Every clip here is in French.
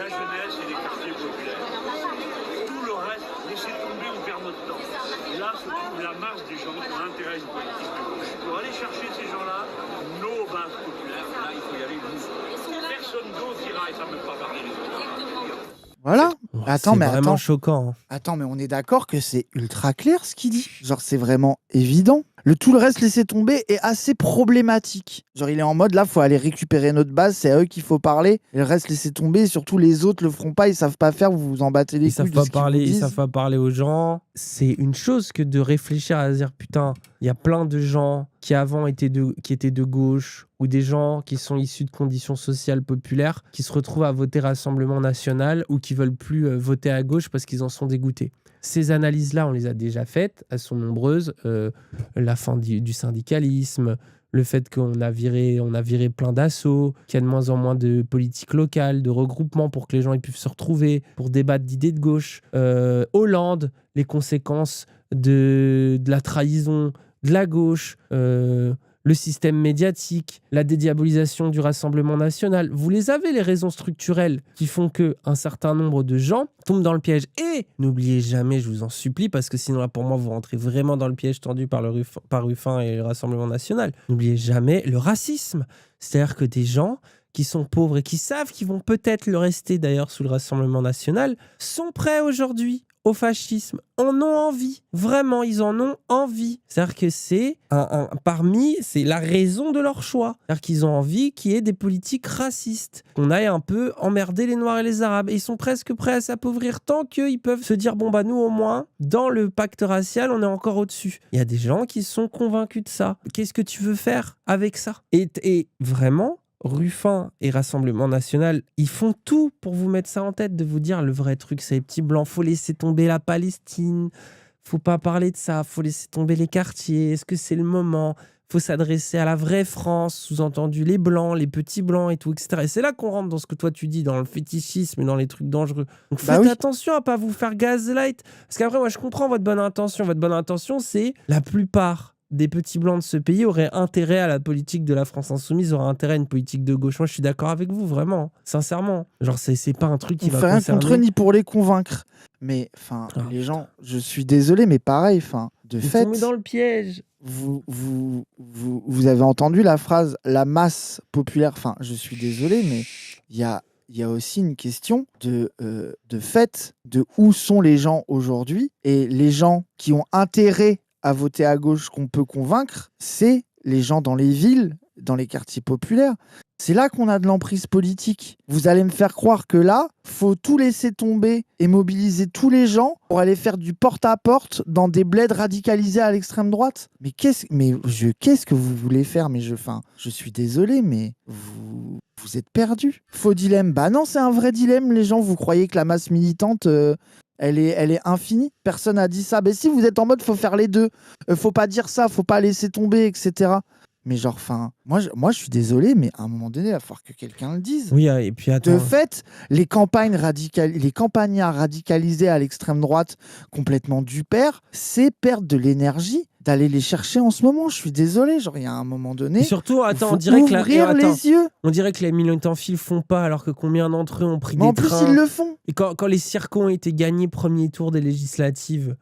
la jeunesse et les quartiers populaires. Tout le reste, laissez tomber, on perd notre temps. Là se trouve la masse des gens qui ont intérêt à une politique de gauche. Pour aller chercher ces gens-là, nos bases populaires, là, il faut y aller nous. Personne d'autre ira et ça ne peut pas parler les autres. Voilà. C'est vraiment choquant. Attends, mais on est d'accord que c'est ultra clair ce qu'il dit. Genre, c'est vraiment évident. Tout le reste laissé tomber est assez problématique. Genre, il est en mode, là, faut aller récupérer notre base, c'est à eux qu'il faut parler. Et le reste laissé tomber, surtout les autres le feront pas, ils savent pas faire, vous vous en battez les couilles. Ils savent pas parler aux gens. C'est une chose que de réfléchir à dire, putain, il y a plein de gens qui avant étaient de gauche, ou des gens qui sont issus de conditions sociales populaires, qui se retrouvent à voter Rassemblement National, ou qui veulent plus voter à gauche parce qu'ils en sont dégoûtés. Ces analyses-là, on les a déjà faites, elles sont nombreuses. La fin du syndicalisme, le fait qu'on a viré plein d'assauts, qu'il y a de moins en moins de politique locale, de regroupement pour que les gens ils puissent se retrouver, pour débattre d'idées de gauche. Hollande, les conséquences de la trahison de la gauche, le système médiatique, la dédiabolisation du Rassemblement National. Vous les avez, les raisons structurelles qui font qu'un certain nombre de gens tombent dans le piège. Et n'oubliez jamais, je vous en supplie, parce que sinon, là, pour moi, vous rentrez vraiment dans le piège tendu par Ruffin et le Rassemblement National. N'oubliez jamais le racisme. C'est-à-dire que des gens qui sont pauvres et qui savent qu'ils vont peut-être le rester, d'ailleurs, sous le Rassemblement National, sont prêts aujourd'hui au fascisme, en ont envie. Vraiment, ils en ont envie. C'est-à-dire que c'est c'est la raison de leur choix. C'est-à-dire qu'ils ont envie qu'il y ait des politiques racistes, qu'on aille un peu emmerder les Noirs et les Arabes. Et ils sont presque prêts à s'appauvrir tant qu'ils peuvent se dire, bon bah nous au moins, dans le pacte racial, on est encore au-dessus. Il y a des gens qui sont convaincus de ça. Qu'est-ce que tu veux faire avec ça ? Et vraiment, Ruffin et Rassemblement National, ils font tout pour vous mettre ça en tête, de vous dire le vrai truc, c'est les petits blancs, faut laisser tomber la Palestine, faut pas parler de ça, faut laisser tomber les quartiers, est-ce que c'est le moment ? Faut s'adresser à la vraie France, sous-entendu les blancs, les petits blancs et tout, etc. Et c'est là qu'on rentre dans ce que toi tu dis, dans le fétichisme et dans les trucs dangereux. Donc faites attention à pas vous faire gaslight, parce qu'après moi je comprends votre bonne intention. Votre bonne intention, c'est la plupart des petits blancs de ce pays auraient intérêt à la politique de la France insoumise, auraient intérêt à une politique de gauche. Moi, je suis d'accord avec vous, vraiment, sincèrement. Genre, c'est pas un truc qui va concerner... On fait rien contre eux ni pour les convaincre. Mais, les gens, je suis désolé, mais pareil, de fait... Ils sont dans le piège. Vous avez entendu la phrase « la masse populaire ». Enfin, je suis désolé, mais il y a aussi une question de fait, de où sont les gens aujourd'hui. Et les gens qui ont intérêt à voter à gauche qu'on peut convaincre, c'est les gens dans les villes, dans les quartiers populaires. C'est là qu'on a de l'emprise politique. Vous allez me faire croire que là, faut tout laisser tomber et mobiliser tous les gens pour aller faire du porte-à-porte dans des bleds radicalisés à l'extrême droite. Mais qu'est-ce que vous voulez faire ? Mais je suis désolé, mais vous êtes perdus. Faux dilemme. Bah non, c'est un vrai dilemme, les gens. Vous croyez que la masse militante... Elle est infinie. Personne n'a dit ça. Mais si vous êtes en mode, faut faire les deux. Faut pas dire ça, faut pas laisser tomber, etc. Mais genre, moi je suis désolé, mais à un moment donné, il va falloir que quelqu'un le dise. Oui, et puis attends. De fait, les campagnards radicalisés à l'extrême droite, complètement du père, c'est perdre de l'énergie d'aller les chercher en ce moment. Je suis désolé, genre il y a un moment donné. Et surtout, on dirait les yeux. On dirait que les militants le font pas, alors que combien d'entre eux ont pris des trains. En plus, ils le font. Et quand les circons ont été gagnés premier tour des législatives,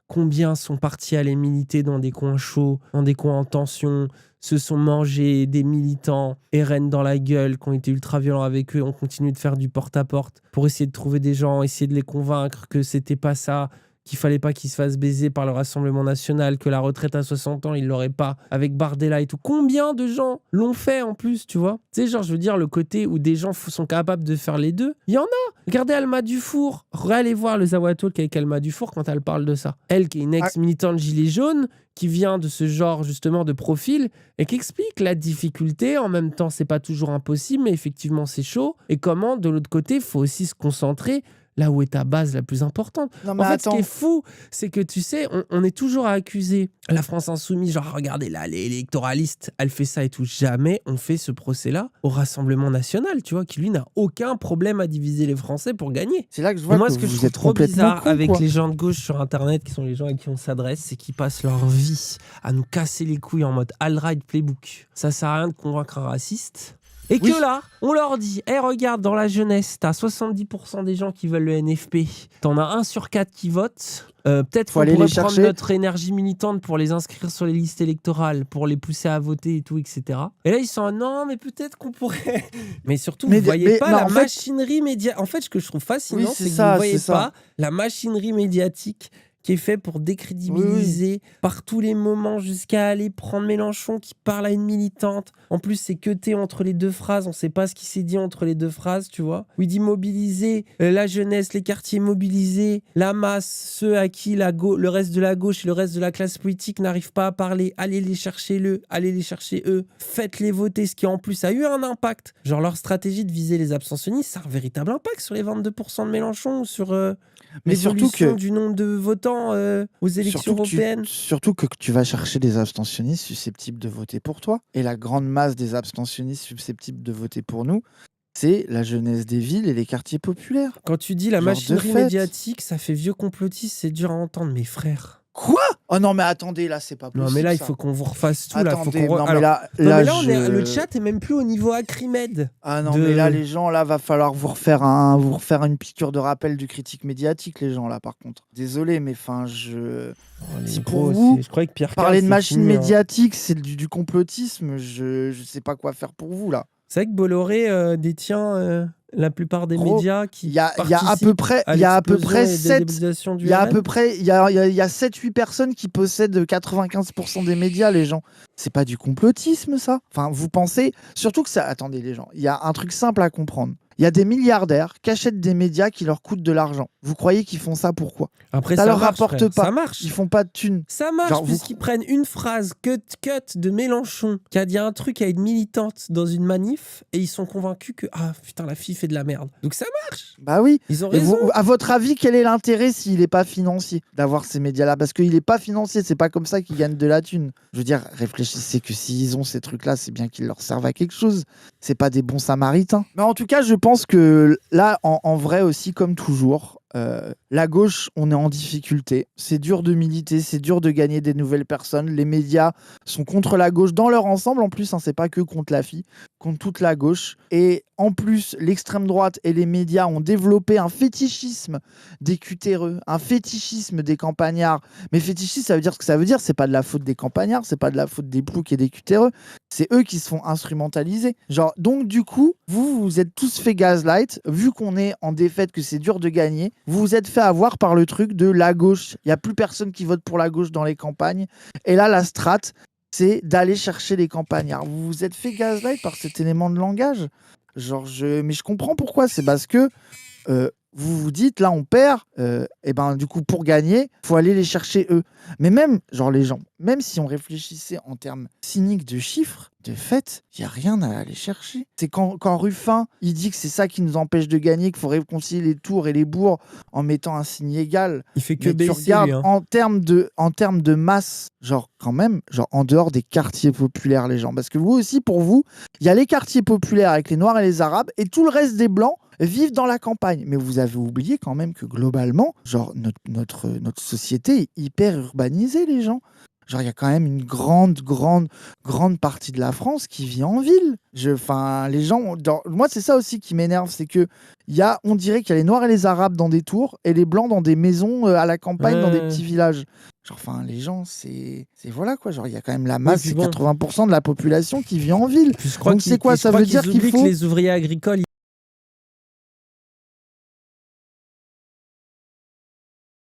combien sont partis aller militer dans des coins chauds, dans des coins en tension, se sont mangés des militants RN dans la gueule, qui ont été ultra violents avec eux, on continue de faire du porte-à-porte pour essayer de trouver des gens, essayer de les convaincre que c'était pas ça, qu'il fallait pas qu'ils se fassent baiser par le Rassemblement National, que la retraite à 60 ans, ils l'auraient pas, avec Bardella et tout. Combien de gens l'ont fait en plus, tu vois ? Tu sais, genre, je veux dire, le côté où des gens sont capables de faire les deux, il y en a. Regardez Alma Dufour. Allez voir le Zawatalk avec Alma Dufour quand elle parle de ça. Elle, qui est une ex-militante gilet jaune, qui vient de ce genre, justement, de profil, et qui explique la difficulté. En même temps, c'est pas toujours impossible, mais effectivement, c'est chaud. Et comment, de l'autre côté, il faut aussi se concentrer là où est ta base la plus importante. En fait, ce qui est fou, c'est que tu sais, on est toujours à accuser la France insoumise, genre regardez là, l'électoraliste, elle fait ça et tout. Jamais on fait ce procès-là au Rassemblement National, tu vois, qui lui n'a aucun problème à diviser les Français pour gagner. C'est là que je vois que vous êtes trop bizarre avec les gens de gauche sur Internet, qui sont les gens à qui on s'adresse, c'est qu'ils passent leur vie à nous casser les couilles en mode alt-right playbook. Ça sert à rien de convaincre un raciste. Et Oui. que là, on leur dit, regarde, dans la jeunesse, t'as 70% des gens qui veulent le NFP, t'en as 1 sur 4 qui votent. Peut-être Faut qu'on aller pourrait les prendre chercher. notre énergie militante pour les inscrire sur les listes électorales, pour les pousser à voter et tout, etc. Et là, ils sont non, mais peut-être qu'on pourrait. Mais surtout, Mais vous voyez pas non, la en fait- machinerie médiatique. En fait, ce que je trouve fascinant, Oui, c'est c'est que ça, vous voyez c'est ça. pas la machinerie médiatique qui est fait pour décrédibiliser par tous les moments jusqu'à aller prendre Mélenchon qui parle à une militante. En plus, c'est cuté entre les 2 phrases. On sait pas ce qui s'est dit entre les 2 phrases, tu vois. Où il dit mobiliser la jeunesse, les quartiers mobilisés, la masse, ceux à qui le reste de la gauche et le reste de la classe politique n'arrivent pas à parler. Allez les chercher allez les chercher eux. Faites-les voter, ce qui en plus a eu un impact. Genre leur stratégie de viser les abstentionnistes, ça a un véritable impact sur les 22% de Mélenchon ou sur Mais surtout l'évolution que du nombre de votants aux élections européennes. surtout que tu vas chercher des abstentionnistes susceptibles de voter pour toi. Et la grande masse des abstentionnistes susceptibles de voter pour nous, c'est la jeunesse des villes et les quartiers populaires. Quand tu dis la Genre, de machinerie fait. médiatique, ça fait vieux complotiste, c'est dur à entendre, mes frères. Quoi? Oh non, mais attendez, là, c'est pas possible. Non, mais là, il ça. faut qu'on vous refasse tout. Là, faut Attendez, qu'on non, mais Alors, là, non, mais là, je- le chat est même plus au niveau Acrimed. Ah non, de- mais là, les gens, là, va falloir vous refaire une piqûre de rappel du critique médiatique, les gens, là, par contre. Désolé, mais enfin, Oh, les Si gros, pour vous, je croyais que Pierre parler Carl, de c'est machine fini, hein. médiatique, c'est du complotisme, je sais pas quoi faire pour vous, là. C'est vrai que Bolloré détient la plupart des Gros, médias qui Il y a à peu participent près, à il y a à peu l'explosion près et 7 déstabilisation du Il y a à RN. peu près, il y a 7-8 personnes qui possèdent 95% des médias, les gens. C'est pas du complotisme, ça? Enfin, vous pensez, surtout que ça, attendez, les gens, il y a un truc simple à comprendre. Il y a des milliardaires qui achètent des médias qui leur coûtent de l'argent. Vous croyez qu'ils font ça pourquoi? Après, Ça ça leur marche, rapporte frère. pas. Ça marche. Ils font pas de thunes. Ça marche Genre, puisqu'ils prennent une phrase cut de Mélenchon qui a dit un truc à une militante dans une manif et ils sont convaincus que putain la fille fait de la merde. Donc ça marche. Bah oui. Ils ont Et raison. à votre avis, quel est l'intérêt s'il n'est pas financier d'avoir ces médias-là? Parce qu'il n'est pas financier, c'est pas comme ça qu'ils gagnent de la thune. Je veux dire, réfléchissez que s'ils ont ces trucs-là, c'est bien qu'ils leur servent à quelque chose. C'est pas des bons samaritains. Mais en tout cas, je pense que là, en vrai aussi, comme toujours, la gauche, on est en difficulté. C'est dur de militer, c'est dur de gagner des nouvelles personnes. Les médias sont contre la gauche dans leur ensemble. En plus, hein, c'est pas que contre la fille, contre toute la gauche. Et en plus, l'extrême droite et les médias ont développé un fétichisme des cutéreux, un fétichisme des campagnards. Mais fétichisme, ça veut dire ce que ça veut dire. C'est pas de la faute des campagnards, c'est pas de la faute des ploucs et des cutéreux. C'est eux qui se font instrumentaliser. Genre, donc du coup, vous êtes tous fait gaslight, vu qu'on est en défaite, que c'est dur de gagner. Vous vous êtes fait avoir par le truc de la gauche. Il n'y a plus personne qui vote pour la gauche dans les campagnes. Et là, la strate, c'est d'aller chercher les campagnards. Vous vous êtes fait gaslight par cet élément de langage. Genre, mais je comprends pourquoi. C'est parce que vous vous dites, là, on perd. Et ben, du coup, pour gagner, faut aller les chercher eux. Mais même, genre, les gens, même si on réfléchissait en termes cyniques de chiffres, de fait, il n'y a rien à aller chercher. C'est quand Ruffin, il dit que c'est ça qui nous empêche de gagner, qu'il faut réconcilier les tours et les bourgs en mettant un signe égal. Il fait que Mais tu baisser, regardes lui, hein. en termes de masse, genre quand même, genre en dehors des quartiers populaires, les gens. Parce que vous aussi, pour vous, il y a les quartiers populaires avec les Noirs et les Arabes, et tout le reste des Blancs vivent dans la campagne. Mais vous avez oublié quand même que globalement, genre notre société est hyper urbanisée, les gens. Genre, il y a quand même une grande partie de la France qui vit en ville. Enfin, les gens... Moi, c'est ça aussi qui m'énerve, c'est que on dirait qu'il y a les Noirs et les Arabes dans des tours et les Blancs dans des maisons à la campagne, dans des petits villages. Genre, enfin, les gens, c'est voilà, quoi. Genre, il y a quand même la masse, puis c'est bon. 80% de la population qui vit en ville. Puis je crois Donc, qu'ils- c'est quoi? je Ça crois veut qu'ils dire qu'il oublient faut... que les ouvriers agricoles,